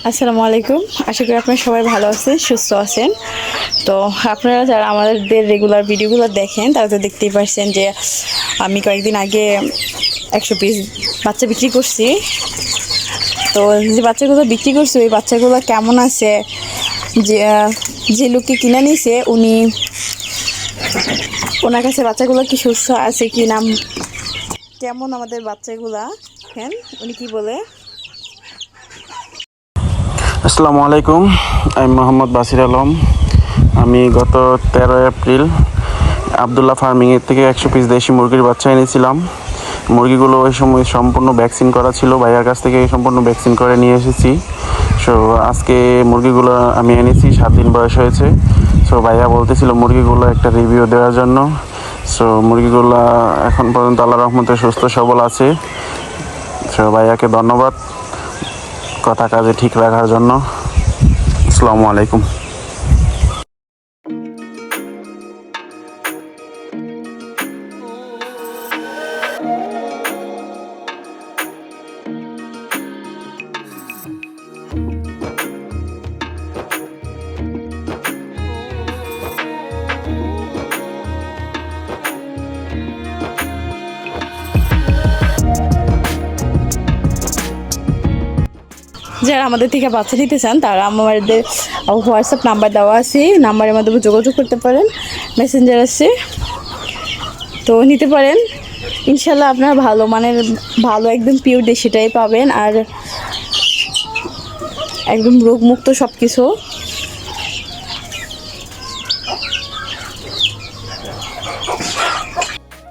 আসসালামু আলাইকুম। আশা করি আপনারা সবাই ভালো আছেন, সুস্থ আছেন। তো আপনারা যারা আমাদের রেগুলার ভিডিওগুলো দেখেন তারা তো দেখতেই পাচ্ছেন যে আমি কয়েকদিন আগে 100 পিস বাচ্চা বিক্রি করছি। তো যে বাচ্চাগুলো বিক্রি করছি ওই বাচ্চাগুলো কেমন আছে, যে লোককে কিনে নিছে ওনার কাছে বাচ্চাগুলো কি সুস্থ আছে কি না, কেমন আমাদের বাচ্চাগুলা, হ্যাঁ উনি কি বলে। আসসালামু আলাইকুম, আমি মোহাম্মদ বাসির আলম। আমি গত 13 এপ্রিল আবদুল্লাহ ফার্মিংয়ের থেকে 100 পিস দেশি মুরগির বাচ্চা এনেছিলাম। মুরগিগুলো ওই সময় সম্পূর্ণ ভ্যাকসিন করা ছিল, ভাইয়ার কাছ থেকে সম্পূর্ণ ভ্যাকসিন করে নিয়ে এসেছি। সো আজকে মুরগিগুলো আমি এনেছি, 7 দিন বয়স হয়েছে। সো ভাইয়া বলতেছিল মুরগিগুলো একটা রিভিউ দেওয়ার জন্য। সো মুরগিগুলো এখন পর্যন্ত আল্লাহর রহমতে সুস্থ সবল আছে। সো ভাইয়াকে ধন্যবাদ কথা কাজে ঠিক রাখার জন্য। আসসালামু আলাইকুম। যারা আমাদের থেকে বাচ্চা নিতে চান তারা আমাদের হোয়াটসঅ্যাপ নাম্বার দেওয়া আছে, নাম্বারের মাধ্যমে যোগাযোগ করতে পারেন, মেসেঞ্জার আছে, তো নিতে পারেন। ইনশাল্লাহ আপনারা ভালো মানের ভালো একদম পিওর দেশিটাই পাবেন, আর একদম রোগমুক্ত সব কিছু।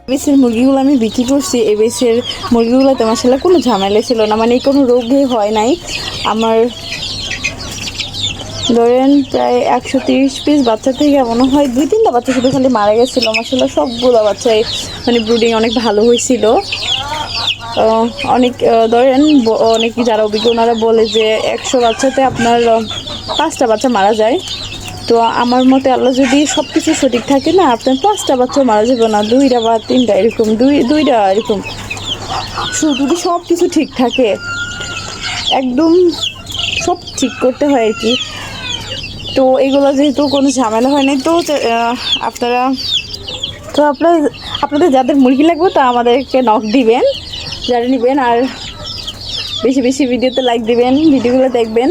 এবিসের মুরগিগুলো আমি বিক্রি করছি। এবিসের মুরগিগুলোতে মাশাআল্লাহ কোনো ঝামেলা ছিল না, মানে কোনো রোগই হয় নাই। আমার ধরেন প্রায় 130 পিস বাচ্চা থেকে মনে হয় 2-3টা বাচ্চা শুধু খালি মারা গেছিলো। মাশাআল্লাহ সবগুলো বাচ্চাই মানে ব্রুডিং অনেক ভালো হয়েছিল। অনেক ধরেন অনেক যারা অভিজ্ঞ ওনারা বলে যে 100 বাচ্চাতে আপনার 5টা বাচ্চা মারা যায়। তো আমার মতে আল্লাহ যদি সব কিছু সঠিক থাকে না, আপনার 5টা বাচ্চা মারা যাবে না, 2টা বা 3টা এরকম, দুইটা এরকম। যদি সব কিছু ঠিক থাকে, একদম সব ঠিক করতে হয় আর কি। তো এগুলো যেহেতু কোনো ঝামেলা হয় নাই, তো আপনাদের যাদের মুরগি লাগবে তা আমাদেরকে নক দিবেন, যারা নেবেন। আর বেশি বেশি ভিডিওতে লাইক দিবেন, ভিডিওগুলো দেখবেন।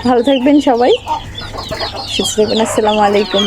ভালো থাকবেন সবাই, সুস্থ থাকবেন। আসসালামু আলাইকুম।